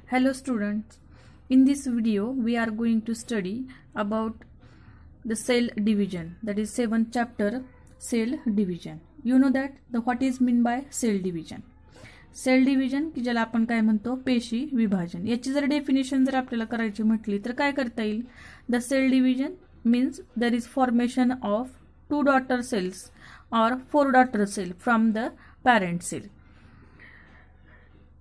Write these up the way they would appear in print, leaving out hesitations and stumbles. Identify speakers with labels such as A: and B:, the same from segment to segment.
A: Hello students, in this video we are going to study about the cell division, that is 7th chapter, cell division. You know that what is mean by cell division. Cell division की ज्याला आपण काय म्हणतो पेशी विभाजन. याची जर definition जर आपल्याला करायची म्हटली तर काय करता येईल. The cell division means there is formation of 2 daughter cells और 4 daughter cell from the parent cell.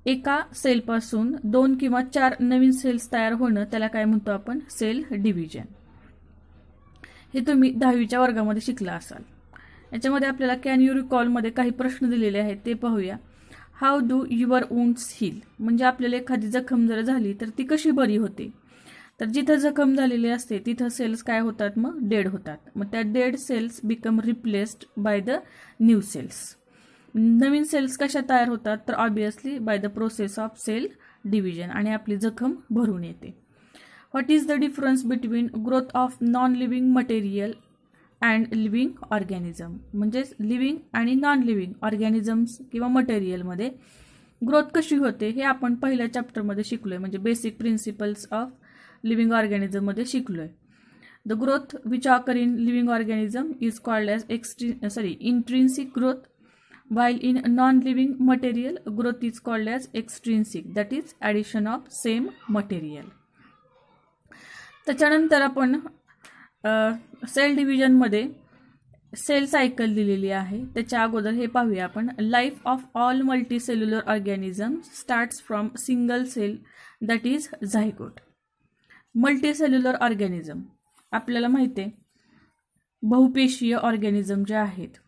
A: एका सेलपासून 2 किंवा 4 नवीन सेल्स तयार होणं त्याला काय म्हणतो आपण सेल डिव्हिजन. हे तुम्ही 10वीच्या वर्गामध्ये शिकला असाल. याच्यामध्ये आपल्याला कॅन यू रिकॉल मध्ये काही प्रश्न दिलेले आहेत ते पाहूया. How do your wounds heal, म्हणजे आपल्याला एखादी जखम जर झाली तर ती कशी बरी होते. तर जिथं जखम झालेली असते तिथं सेल्स काय होतात मग डेड होतात. मग त्या dead cells become replaced by the new cells. नवीन सेल्स कशा तयार होतात तर obviously by the process of cell division, आणि आपली जखम भरून येते. What is the difference between growth of non living material and living organism, म्हणजे लिव्हिंग आणि नॉन लिव्हिंग ऑर्गॅनिझम्स किंवा मटेरियलमध्ये ग्रोथ कशी होते हे आपण पहिल्या चॅप्टरमध्ये शिकलोय, म्हणजे बेसिक प्रिन्सिपल्स ऑफ लिव्हिंग ऑर्गॅनिझममध्ये शिकलोय. The growth which occur in living organism is called as intrinsic growth, while in non-living material growth is called as extrinsic, that is addition of same material. त्याच्यानंतर आपण cell division मध्ये cell cycle दिलेली आहे. त्याच्या अगोदर हे पाहूया आपण. Life of all multicellular organism starts from single cell that is zygote. Multicellular organism आपल्याला माहिती आहे बहुपेशीय ऑर्गॅनिझम जे आहेत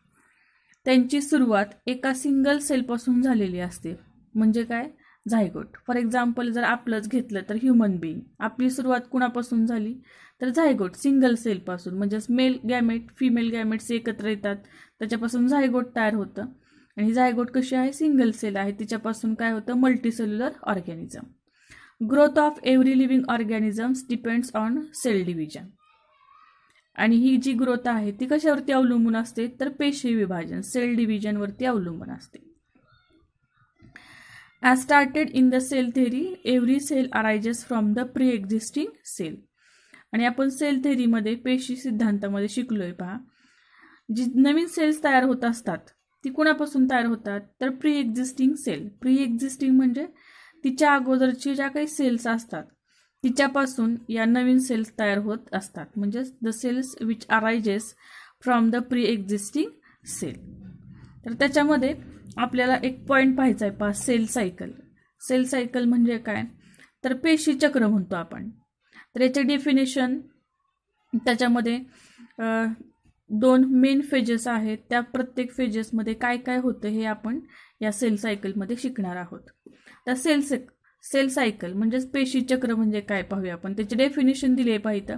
A: त्यांची सुरुवात एका सिंगल सेलपासून झालेली असते, म्हणजे काय झायगोट. फॉर एक्झाम्पल जर आपलंच घेतलं तर ह्युमन बीइंग, आपली सुरुवात कुणापासून झाली तर झायगोट सिंगल सेलपासून, म्हणजे मेल गॅमेट फिमेल गॅमेट्स एकत्र येतात त्याच्यापासून झायगोट तयार होतं. आणि झायगोट कशी आहे सिंगल सेल आहे, तिच्यापासून काय होतं multicellular organism. Growth of every living organisms depends on cell division. आणि ही जी ग्रोथ आहे ती कशावरती अवलंबून असते तर पेशी विभाजन सेल डिव्हिजनवरती अवलंबून असते. As started in the cell theory every cell arises from the pre existing cell. आणि आपण सेल थेअरीमध्ये पेशी सिद्धांतामध्ये शिकलोय पहा. जी नवीन सेल्स तयार होत असतात ती कुणापासून तयार होतात तर pre existing cell. Pre existing म्हणजे तिच्या अगोदरची ज्या काही सेल्स असतात तिच्यापासून या नवीन सेल्स तयार होत असतात, म्हणजे the cells which arises from the pre existing cell. तर त्याच्यामध्ये आपल्याला एक पॉईंट पाहायचा आहे पहा, सेल सायकल. सेल सायकल म्हणजे काय तर पेशी चक्र म्हणतो आपण. तर याचे डेफिनेशन त्याच्यामध्ये 2 मेन फेजेस आहेत. त्या प्रत्येक फेजेसमध्ये काय काय होतं हे आपण या सेल सायकलमध्ये शिकणार आहोत. तर सेल सायकल म्हणजे पेशी चक्र म्हणजे काय पाहूया आपण. त्याचे डेफिनेशन दिले पाहिजे.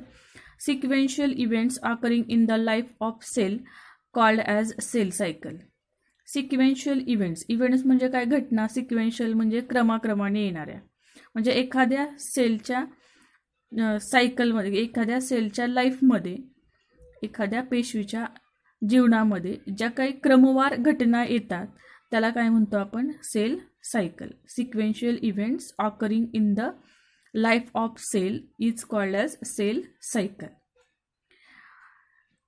A: Sequential events occurring in the life of cell called as cell cycle. Sequential events म्हणजे काय घटना, सिक्वेन्शियल म्हणजे क्रमाक्रमाने येणाऱ्या, म्हणजे एखाद्या सेलच्या सायकलमध्ये एखाद्या सेलच्या लाईफमध्ये एखाद्या पेशीच्या जीवनामध्ये ज्या काही क्रमवार घटना येतात त्याला काय म्हणतो आपण cell cycle. Sequential events occurring in the life of cell is called as cell cycle.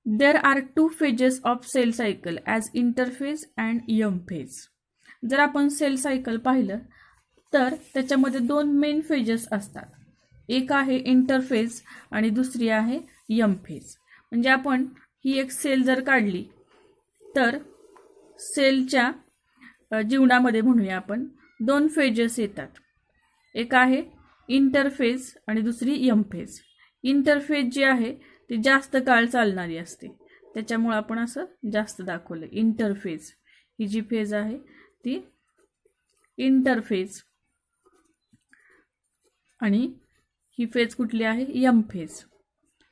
A: There are 2 phases of cell cycle as interphase and M phase. जर आपण सेल सायकल पाहिलं तर त्याच्यामध्ये 2 मेन फेजेस असतात. एक आहे इंटरफेज आणि दुसरी आहे यम फेज. म्हणजे आपण ही एक सेल जर काढली तर सेलच्या जीवनामध्ये म्हणूया आपण 2 फेजेस येतात. एक आहे इंटरफेज आणि दुसरी यम फेज. इंटरफेज जी आहे ती जास्त काळ चालणारी असते, त्याच्यामुळे आपण असं जास्त दाखवलं. इंटरफेज ही जी फेज आहे ती इंटरफेज, आणि ही फेज कुठली आहे यम फेज,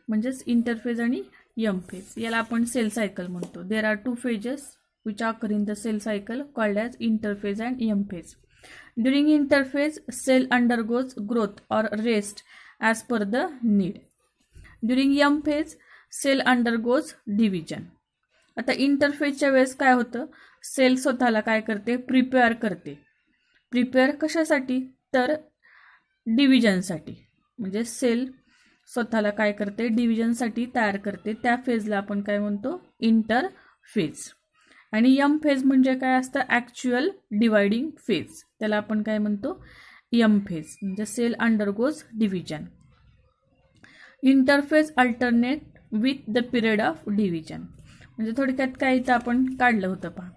A: म्हणजेच इंटरफेज आणि यम फेज. याला आपण सेल सायकल म्हणतो. देर are 2 phases which occur in the cell cycle called as interphase and M phase. During interphase, cell undergoes growth or rest as per the need. During M phase, cell undergoes division. आता इंटरफेजच्या वेळेस काय होतं, sale स्वतःला काय करते prepare करते. Prepare कशासाठी तर डिव्हिजनसाठी, म्हणजे सेल स्वतःला काय करते, डिव्हिजनसाठी तयार करते, त्या फेजला आपण काय म्हणतो, इंटरफेज. आणि एम फेज म्हणजे काय असतं, ॲक्च्युअल डिवायडिंग फेज, त्याला आपण काय म्हणतो, एम फेज, म्हणजे cell undergoes division. Interphase alternate with the period of division, म्हणजे थोडक्यात काय इथं आपण काढलं होतं पहा,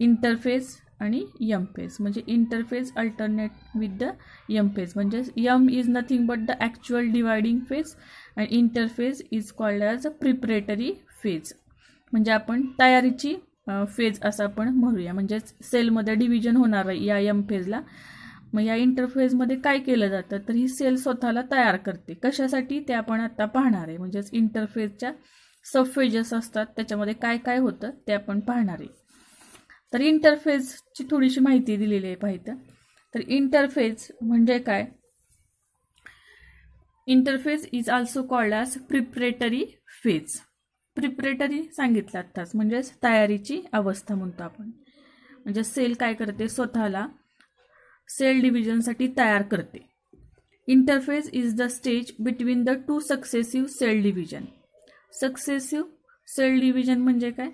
A: इंटरफेज आणि एम फेज, म्हणजे interphase alternate with the M phase, म्हणजे M is nothing but the actual dividing phase and interphase is called as a preparatory phase, म्हणजे आपण तयारीची फेज असं आपण म्हणूया. म्हणजे सेलमध्ये डिव्हिजन होणार आहे या एम फेजला. मग या इंटरफेजमध्ये काय केलं जातं, तर ही सेल स्वतःला तयार करते. कशासाठी ते आपण आता पाहणार आहे. म्हणजेच इंटरफेजच्या सब फेजेस असतात, त्याच्यामध्ये काय काय होतं ते आपण पाहणार आहे. तर इंटरफेजची थोडीशी माहिती दिलेली आहे पाहिजे. तर इंटरफेज म्हणजे काय, interphase is also called as preparatory phase. Preparatory सांगितलं आत्ताच, म्हणजेच तयारीची अवस्था म्हणतो आपण. म्हणजे सेल काय करते, स्वतःला सेल डिव्हिजनसाठी तयार करते. Interphase is the stage between the two successive cell division. Successive cell division म्हणजे काय,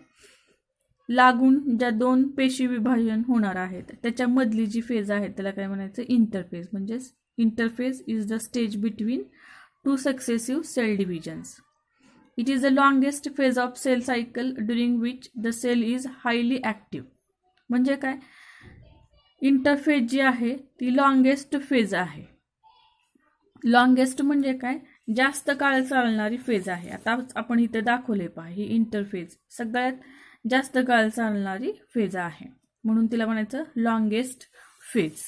A: लागून ज्या दोन पेशी विभाजन होणार आहेत त्याच्यामधली जी फेज आहे त्याला काय म्हणायचं, इंटरफेज. म्हणजेच interphase is the stage between two successive cell divisions. It is the longest phase of cell cycle during which the cell is highly active. म्हणजे काय, इंटरफेज जी आहे ती लॉंगेस्ट फेज आहे. लॉंगेस्ट म्हणजे काय, जास्त काळ चालणारी फेज आहे. आता आपण इथे दाखवले पहा, ही इंटरफेज सगळ्यात जास्त काळ चालणारी फेज आहे, म्हणून तिला म्हणायचं longest phase.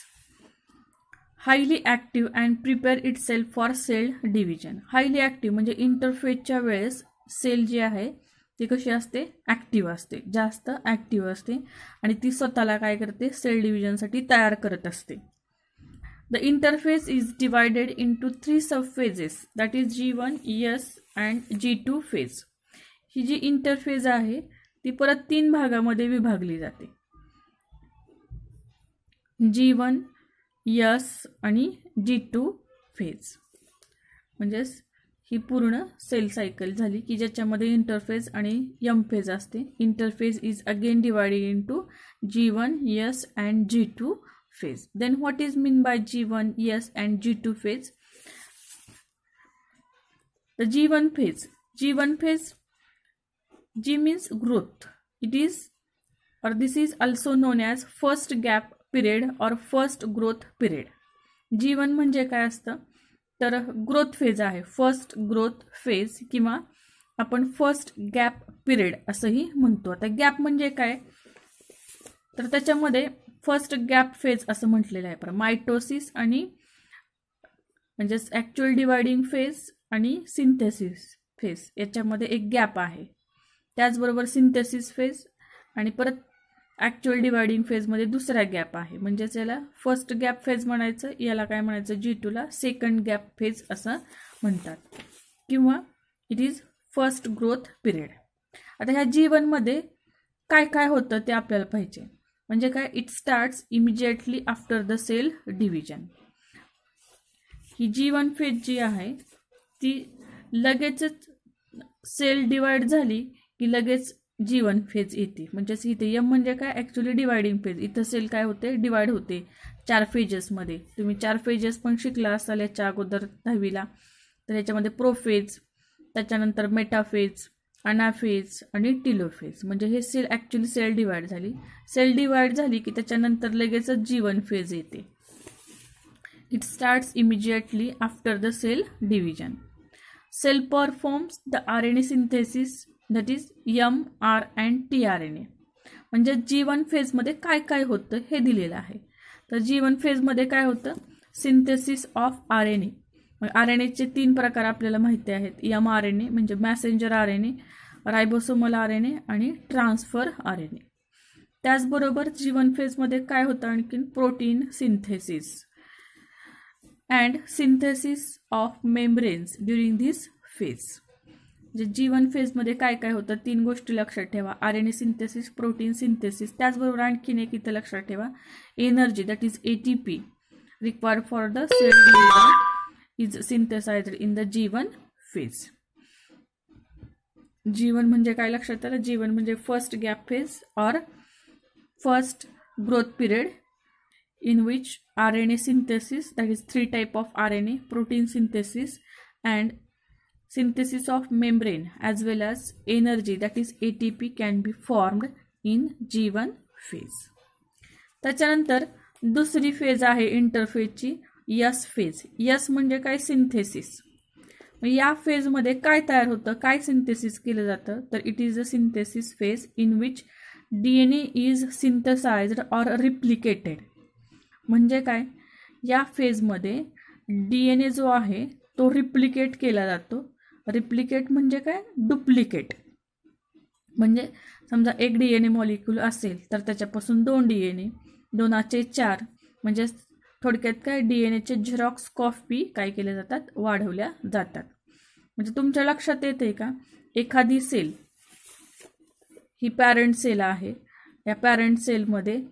A: Highly active and prepare itself for cell division. Highly active म्हणजे इंटरफेजच्या वेळेस सेल जी आहे ती कशी असते, ॲक्टिव्ह असते, जास्त ॲक्टिव्ह असते, आणि ती स्वतःला काय करते, सेल डिव्हिजनसाठी तयार करत असते. The interphase is divided into 3 sub phases, that is G1, S and G2 phase. ही जी इंटरफेज आहे ती परत 3 भागामध्ये विभागली जाते, G1, S आणि G2 फेज. म्हणजेच ही पूर्ण सेल सायकल झाली की ज्याच्यामध्ये इंटरफेज आणि एम फेज असते. Interphase is again divided into G1, S and G2 phase. Then what is mean by G1, S and G2 phase? The G1 phase, G means growth. It is, or this is also known as first gap period or first growth period. G1 म्हणजे काय असतं, तर growth phase आहे, first growth phase किंवा आपण first gap period असंही म्हणतो. आता गॅप म्हणजे काय, तर त्याच्यामध्ये फर्स्ट गॅप फेज असं म्हटलेलं आहे. मायटोसिस आणि म्हणजेच ॲक्च्युअल डिवायडिंग फेज आणि सिंथेसिस फेज याच्यामध्ये एक गॅप आहे. त्याचबरोबर सिंथेसिस फेज आणि परत ॲक्च्युअल डिवायडिंग फेजमध्ये दुसरा गॅप आहे. म्हणजेच याला फर्स्ट गॅप फेज म्हणायचं, याला काय म्हणायचं, G2ला सेकंड गॅप फेज असं म्हणतात, किंवा it is first growth period. आता ह्या G1 मध्ये काय काय होतं ते आपल्याला पाहिजे. म्हणजे काय, it starts immediately after the cell division. ही G1 फेज जी आहे ती लगेचच सेल डिवाइड झाली की लगेच G1 फेज येते. म्हणजेच इथे एम म्हणजे काय, ॲक्च्युअली डिवायडिंग फेज. इथं सेल काय होते, डिवाइड होते 4 फेजेसमध्ये. तुम्ही 4 फेजेस पण शिकला असाल याच्या अगोदर 10वीला. तर याच्यामध्ये प्रोफेज, त्याच्यानंतर मेटाफेज, अनाफेज आणि टिलोफेज. म्हणजे हे सेल ॲक्च्युअली सेल डिवाइड झाली. सेल डिवाइड झाली की त्याच्यानंतर लगेचच G1 फेज येते. It starts immediately after the cell division. Cell performs the RNA synthesis, that is M, R and tRNA. म्हणजे G1 फेजमध्ये काय काय होतं हे दिलेलं आहे. तर G1 फेजमध्ये काय होतं, सिंथेसिस ऑफ RNA. RNAचे 3 प्रकार आपल्याला माहिती आहेत, mRNA म्हणजे मॅसेंजर RNA, रायबोसोमल RNA आणि ट्रान्सफर RNA. त्याचबरोबर G1 फेजमध्ये काय होतं आणखीन, protein synthesis and synthesis of membranes during this phase. म्हणजे G1 फेजमध्ये काय काय होतं, 3 गोष्टी लक्षात ठेवा, RNA सिंथेसिस, प्रोटीन सिंथेसिस, त्याचबरोबर आणखीन एक इथं लक्षात ठेवा, energy, that is ATP, required for the cell division is synthesized in the G1 phase. G1 म्हणजे काय लक्षात आलं? G1 म्हणजे फर्स्ट गॅप फेज और first growth period in which RNA synthesis, that is 3 type of RNA, protein synthesis and synthesis of membrane as well as energy, that is ATP, can be formed in G1 phase. त्याच्यानंतर दुसरी phase आहे इंटरफेजची, yes phase. Yes म्हणजे काय? Synthesis. या फेजमध्ये काय तयार होतं, काय सिंथेसिस केलं जातं? तर it is a synthesis phase in which DNA is synthesized और रिप्लिकेटेड. म्हणजे काय? या फेजमध्ये DNA जो आहे तो रिप्लिकेट केला जातो. रिप्लिकेट म्हणजे काय? डुप्लिकेट. म्हणजे समजा एक DNA मॉलिक्यूल असेल तर त्याच्यापासून 2 DNA, 2चे 4, म्हणजे थोडक्यात काय? DNAचे झेरॉक्स कॉपी काय केल्या जातात? वाढवल्या जातात. म्हणजे तुमच्या लक्षात येते का? एखादी सेल ही पॅरेंट सेल आहे. या पॅरेंट सेलमध्ये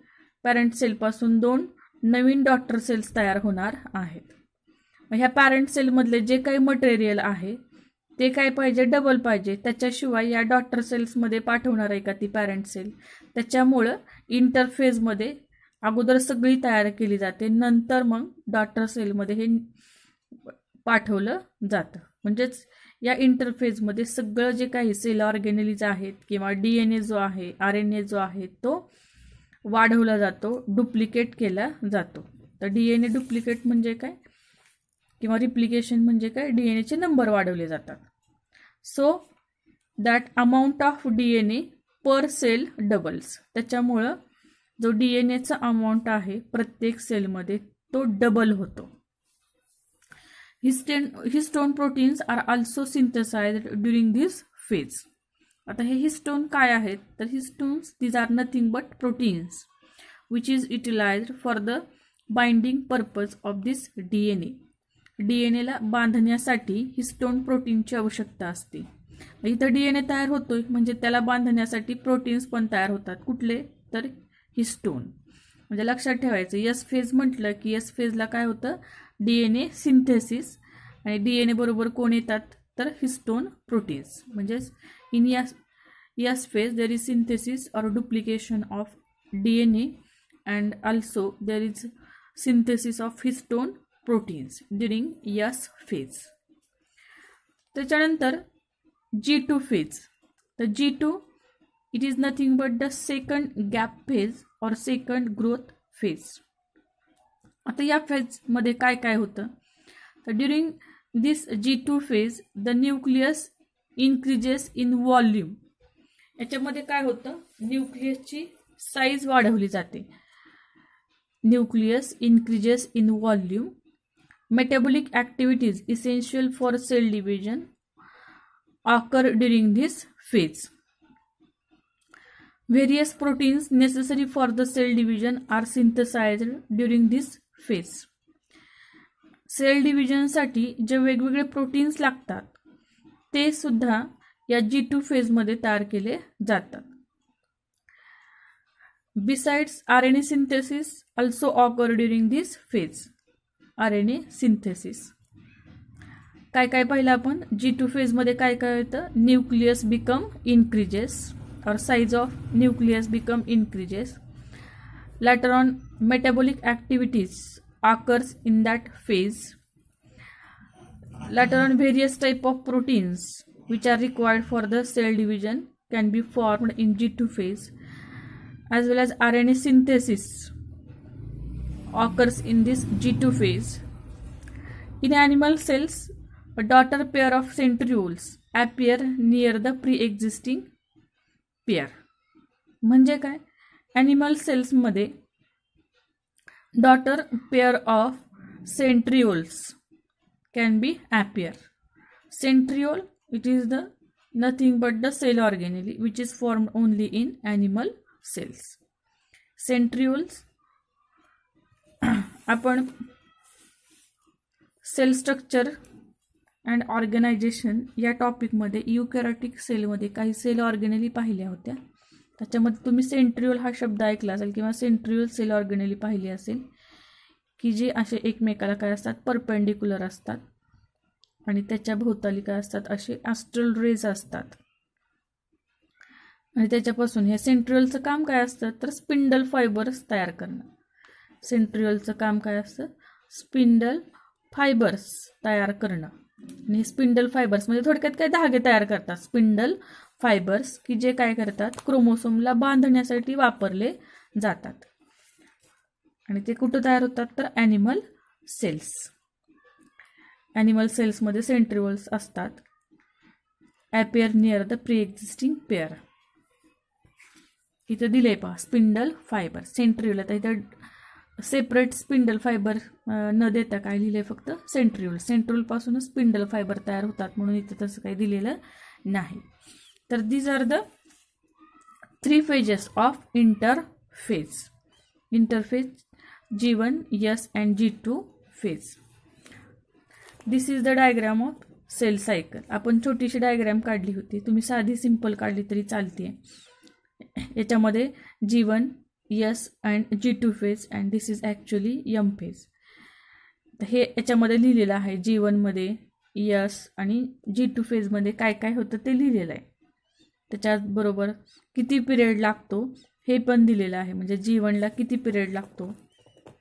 A: पॅरेंट सेलपासून 2 नवीन डॉटर सेल्स तयार होणार आहेत. ह्या पॅरेंट सेलमधले जे काही मटेरियल आहे ते काय पाहिजे? डबल पाहिजे. त्याच्याशिवाय या डॉटर सेल्समध्ये पाठवणार आहे का ती पॅरेंट सेल? त्याच्यामुळं इंटरफेजमध्ये अगोदर सगळी तयार केली जाते, नंतर मग डॉटर सेलमध्ये हे पाठवलं जातं. म्हणजेच या इंटरफेजमध्ये सगळं जे काही सेल ऑर्गेनेलीज आहेत किंवा DNA जो आहे, RNA जो आहे तो वाढवला जातो, डुप्लिकेट केला जातो. तर DNA डुप्लिकेट म्हणजे काय किंवा रिप्लिकेशन म्हणजे काय? DNAचे नंबर वाढवले जातात. So that amount of DNA per cell doubles. त्याच्यामुळं जो DNAचा अमाऊंट आहे प्रत्येक सेलमध्ये तो डबल होतो. Histone proteins are also synthesized during this phase. आता हे हिस्टोन काय आहेत? तर histones these are nothing but proteins which is utilized for the binding purpose of this DNA. DNAला बांधण्यासाठी हिस्टोन प्रोटीनची आवश्यकता असते. इथं DNA तयार होतोय म्हणजे त्याला बांधण्यासाठी प्रोटीन्स पण तयार होतात. कुठले? तर हिस्टोन. म्हणजे लक्षात ठेवायचं, यस फेज म्हटलं की यस फेजला काय होतं? DNA synthesis. आणि DNA बरोबर कोण येतात? तर हिस्टोन प्रोटीन्स. म्हणजेच in S phase there is synthesis और duplication of DNA and also there is synthesis of histone proteins during S phase. त्याच्यानंतर G2 फेज. तर G2 it is nothing but the second gap phase or second growth phase. आता या phase मध्ये काय काय होतं? तर during this G2 phase the nucleus increases in volume. याच्यामध्ये काय होतं? न्यूक्लियसची साईज वाढवली जाते. Nucleus increases in volume. Metabolic activities essential for cell division occur during this phase. Various proteins necessary for the cell division are synthesized during this phase. Cell डिव्हिजनसाठी जे वेगवेगळे proteins लागतात ते सुद्धा या G2 फेजमध्ये तयार केले जातात. Besides RNA synthesis also occur during this phase. RNA synthesis काय काय पाहिलं आपण? G2 फेजमध्ये काय काय होतं? Nucleus become increases or size of nucleus become increases. Later on metabolic activities occurs in that phase. Later on various type of proteins which are required for the cell division can be formed in G2 phase, as well as RNA synthesis occurs in this G2 phase. In animal cells a daughter pair of centrioles appear near the pre-existing pair. म्हणजे काय? Animal सेल्समध्ये daughter pair of centrioles can be appear. Centriole it is the nothing but the cell organelle which is formed only in animal cells. Centrioles आपण cell structure and organization या टॉपिकमध्ये युकॅरियोटिक सेलमध्ये काही sale organelle पाहिल्या होत्या. त्याच्यामध्ये तुम्ही सेंट्रिओल हा शब्द ऐकला असेल किंवा सेंट्रिओल सेल ऑर्गेनेली पाहिली असेल की जे असे एकमेकाला काय असतात परपेंडिक्युलर असतात आणि त्याच्या भोवताली काय असतात असे ॲस्ट्रल रेज असतात. आणि त्याच्यापासून हे सेंट्रिओलचं काम काय असतं तर स्पिंडल फायबर्स तयार करणं. सेंट्रिओलचं काम काय असतं स्पिंडल फायबर्स तयार करणं. आणि स्पिंडल फायबर्स म्हणजे थोडक्यात काय धागे तयार करतात स्पिंडल फायबर्स की जे काय करतात क्रोमोसोमला बांधण्यासाठी वापरले जातात. आणि ते कुठं तयार होतात तर ॲनिमल सेल्स. ॲनिमल सेल्समध्ये सेंट्रिओल्स असतात. Appear near the pre existing pair. इथं दिले पहा स्पिंडल फायबर सेंट्रिओल. आता इथं सेपरेट स्पिंडल फायबर न देता काय लिहिले फक्त सेंट्रिओल. सेंट्रिओलपासूनच स्पिंडल फायबर तयार होतात म्हणून इथं तसं काही दिलेलं नाही. तर these are the 3 phases of interphase. Interphase G1, S and G2 phase. This is the diagram of cell cycle. आपण छोटीशी डायग्राम काढली होती, तुम्ही साधी सिंपल काढली तरी चालते. याच्यामध्ये G1, S and G2 phase and this is actually M phase. हे याच्यामध्ये लिहिलेलं आहे G1 मध्ये S आणि G2 फेजमध्ये काय काय होतं ते लिहिलेलं आहे. त्याच्याबरोबर किती पिरियड लागतो हे पण दिलेलं आहे. म्हणजे G1ला किती पिरियड लागतो,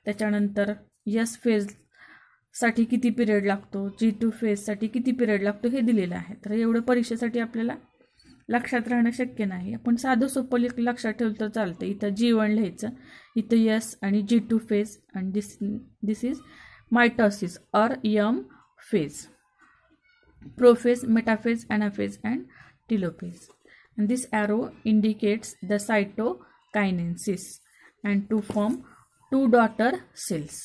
A: त्याच्यानंतर S फेजसाठी किती पिरियड लागतो, G2 फेजसाठी किती पिरियड लागतो हे दिलेलं आहे. तर एवढं परीक्षेसाठी आपल्याला लक्षात राहणं शक्य नाही. आपण साधं सोपं लक्षात ठेवलं तर चालतं. इथं G1 लिहायचं, इथं S आणि G2 फेज आणि this is mitosis or M phase, prophase, metaphase, anaphase and telophase. And this arrow indicates the cytokinesis and to form 2 daughter cells.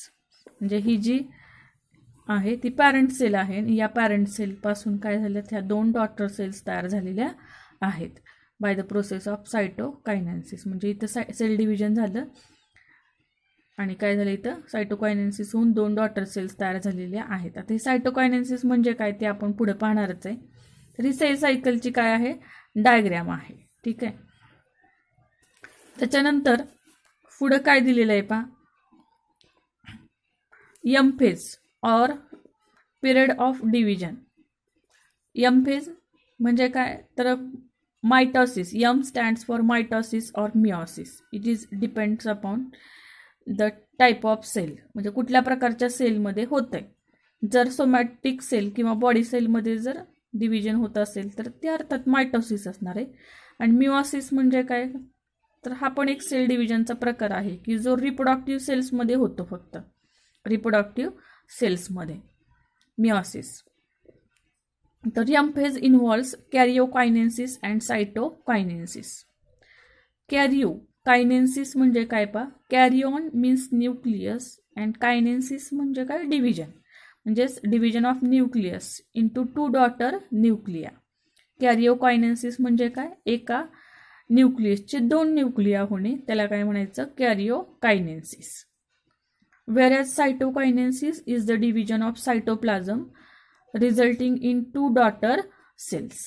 A: म्हणजे ही जी आहे ती पॅरेंट सेल आहे. या पॅरेंट सेल पासून काय झालं त्या 2 डॉटर सेल्स तयार झालेल्या आहेत bye the process of cytokinesis. म्हणजे इथं सेल डिव्हिजन झालं आणि काय झालं इथं सायटोकायनेसिस होऊन 2 डॉटर सेल्स तयार झालेल्या आहेत. आता हे सायटोकायनेसिस म्हणजे काय ते आपण पुढे पाहणारच आहे. तर ही सेल सायकलची काय आहे डायग्राम आहे. ठीक आहे. त्याच्यानंतर पुढे काय दिलेलं आहे पहा M phase or period of division. M phase म्हणजे काय तर mitosis. M stands for mitosis or meiosis. It is depends upon the type of cell. म्हणजे कुठल्या प्रकारच्या सेलमध्ये होतंय. जर सोमॅटिक सेल किंवा बॉडी सेलमध्ये जर डिव्हिजन होत असेल तर ते अर्थात मायटोसिस असणार आहे. आणि मिओसिस म्हणजे काय तर हा पण एक सेल डिव्हिजनचा प्रकार आहे की जो रिप्रोडक्टिव्ह सेल्समध्ये होतो. फक्त रिप्रोडक्टिव्ह सेल्समध्ये मिओसिस. तर M phase involves karyokinesis and cytokinesis. Karyokinesis म्हणजे काय पहा karyon means nucleus and kinesis म्हणजे काय डिव्हिजन. म्हणजेच division of nucleus into 2 daughter nuclei. Karyokinesis म्हणजे काय एका न्यूक्लियसचे 2 न्यूक्लिया होणे त्याला काय म्हणायचं कॅरिओकायनेसिस. Whereas cytokinesis is the division of cytoplasm resulting in 2 daughter cells.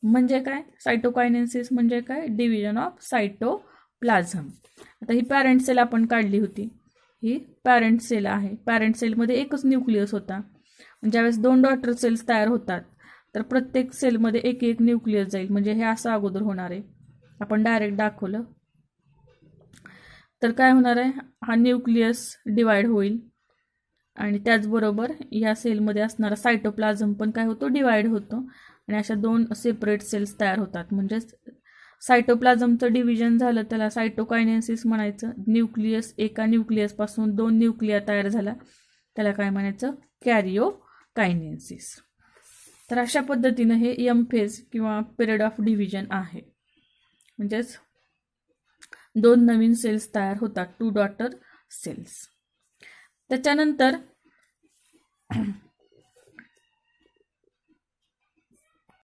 A: म्हणजे काय सायटोकायनेसिस म्हणजे काय डिव्हिजन ऑफ सायटोप्लाझम. आता ही पॅरेंट सेल आपण काढली होती. ही पॅरेंट सेल आहे. पॅरेंट सेलमध्ये एकच न्यूक्लियस होता. ज्यावेळेस 2 डॉटर सेल्स तयार होतात तर प्रत्येक सेलमध्ये एक एक न्यूक्लियस जाईल. म्हणजे हे असं अगोदर होणार आहे. आपण डायरेक्ट दाखवलं तर काय होणार आहे हा न्यूक्लियस डिवाइड होईल आणि त्याचबरोबर या सेलमध्ये असणारा सायटोप्लाझम पण काय होतो डिवाइड होतो आणि अशा 2 सेपरेट सेल्स तयार होतात. म्हणजेच सायटोप्लाझमचं डिव्हिजन झालं त्याला सायटोकायनेसिस म्हणायचं. न्यूक्लियस एका न्यूक्लियसपासून 2 न्यूक्लिया तयार झाला त्याला काय म्हणायचं कॅरिओकायनेसिस. तर अशा पद्धतीनं हे एम फेज किंवा पिरियड ऑफ डिव्हिजन आहे. म्हणजेच 2 नवीन सेल्स तयार होतात 2 डॉटर सेल्स. त्याच्यानंतर